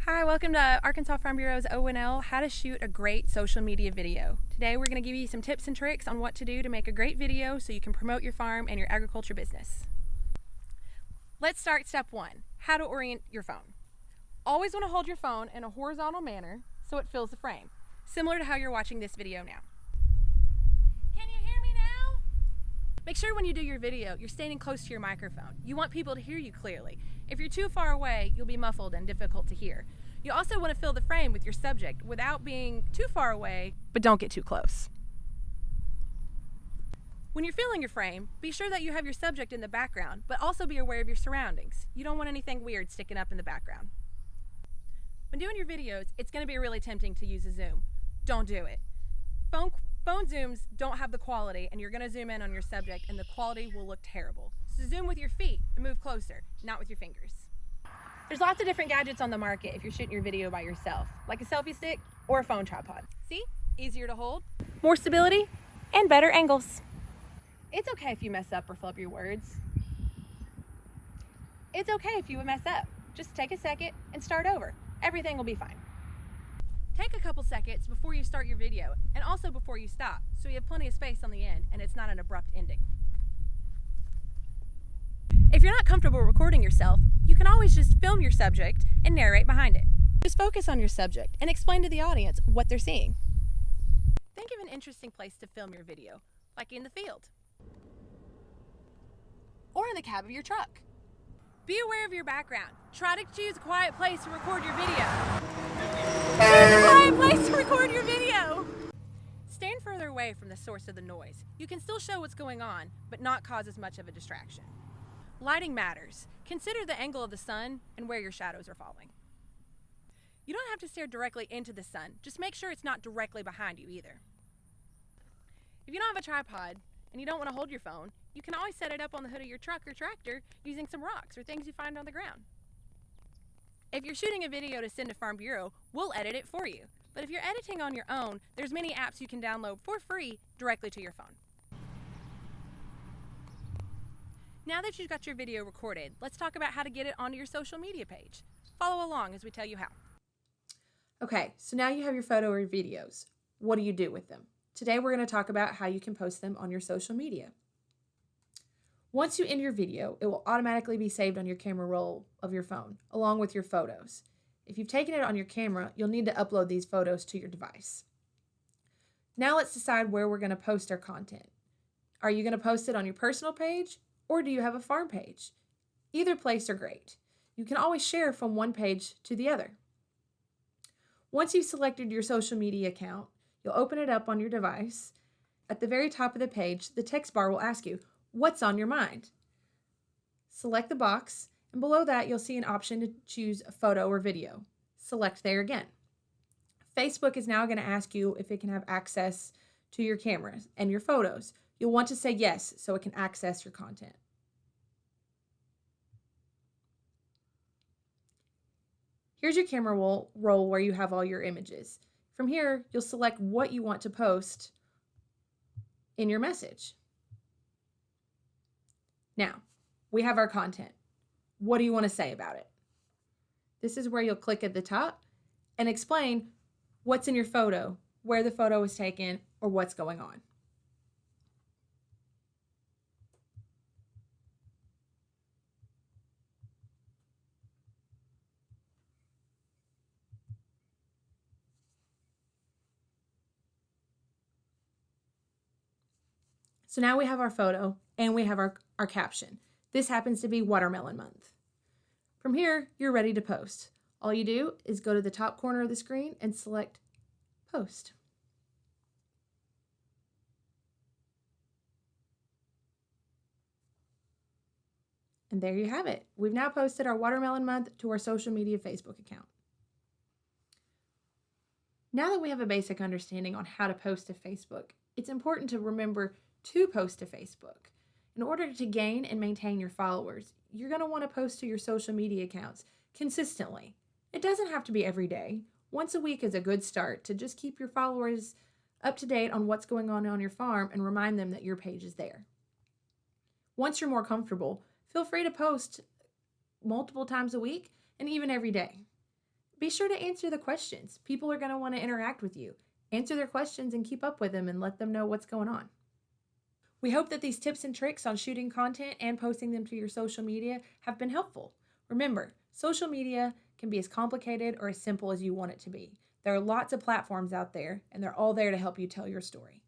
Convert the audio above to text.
Hi, welcome to Arkansas Farm Bureau's O&L, How to Shoot a Great Social Media Video. Today we're going to give you some tips and tricks on what to do to make a great video so you can promote your farm and your agriculture business. Let's start step one, how to orient your phone. Always want to hold your phone in a horizontal manner so it fills the frame, similar to how you're watching this video now. Can you hear me now? Make sure when you do your video, you're standing close to your microphone. You want people to hear you clearly. If you're too far away, you'll be muffled and difficult to hear. You also want to fill the frame with your subject without being too far away, but don't get too close. When you're filling your frame, be sure that you have your subject in the background, but also be aware of your surroundings. You don't want anything weird sticking up in the background. When doing your videos, it's going to be really tempting to use a zoom. Don't do it. Phone zooms don't have the quality, and you're going to zoom in on your subject and the quality will look terrible. So zoom with your feet and move closer, not with your fingers. There's lots of different gadgets on the market if you're shooting your video by yourself, like a selfie stick or a phone tripod. See? Easier to hold, more stability, and better angles. It's okay if you mess up or flub your words. It's okay if you mess up. Just take a second and start over. Everything will be fine. Take a couple seconds before you start your video and also before you stop, so you have plenty of space on the end and it's not an abrupt ending. If you're not comfortable recording yourself, you can always just film your subject and narrate behind it. Just focus on your subject and explain to the audience what they're seeing. Think of an interesting place to film your video, like in the field or in the cab of your truck. Be aware of your background. Try to choose a quiet place to record your video. Choose a quiet place to record your video. Stand further away from the source of the noise. You can still show what's going on, but not cause as much of a distraction. Lighting matters. Consider the angle of the sun and where your shadows are falling. You don't have to stare directly into the sun. Just make sure it's not directly behind you either. If you don't have a tripod and you don't want to hold your phone, you can always set it up on the hood of your truck or tractor using some rocks or things you find on the ground. If you're shooting a video to send to Farm Bureau, we'll edit it for you. But if you're editing on your own, there's many apps you can download for free directly to your phone. Now that you've got your video recorded, let's talk about how to get it onto your social media page. Follow along as we tell you how. Okay, so now you have your photo or videos. What do you do with them? Today we're going to talk about how you can post them on your social media. Once you end your video, it will automatically be saved on your camera roll of your phone, along with your photos. If you've taken it on your camera, you'll need to upload these photos to your device. Now let's decide where we're going to post our content. Are you going to post it on your personal page, or do you have a farm page? Either place are great. You can always share from one page to the other. Once you've selected your social media account, you'll open it up on your device. At the very top of the page, the text bar will ask you, "What's on your mind?" Select the box, and below that you'll see an option to choose a photo or video. Select there again. Facebook is now going to ask you if it can have access to your cameras and your photos. You'll want to say yes so it can access your content. Here's your camera roll where you have all your images. From here, you'll select what you want to post in your message. Now, we have our content. What do you want to say about it? This is where you'll click at the top and explain what's in your photo, where the photo was taken, or what's going on. So now we have our photo and we have our caption. This happens to be Watermelon Month. From here, you're ready to post. All you do is go to the top corner of the screen and select Post. And there you have it. We've now posted our Watermelon Month to our social media Facebook account. Now that we have a basic understanding on how to post to Facebook, it's important to remember to post to Facebook. In order to gain and maintain your followers, you're going to want to post to your social media accounts consistently. It doesn't have to be every day. Once a week is a good start to just keep your followers up to date on what's going on your farm and remind them that your page is there. Once you're more comfortable, feel free to post multiple times a week and even every day. Be sure to answer the questions. People are going to want to interact with you. Answer their questions and keep up with them and let them know what's going on. We hope that these tips and tricks on shooting content and posting them to your social media have been helpful. Remember, social media can be as complicated or as simple as you want it to be. There are lots of platforms out there, and they're all there to help you tell your story.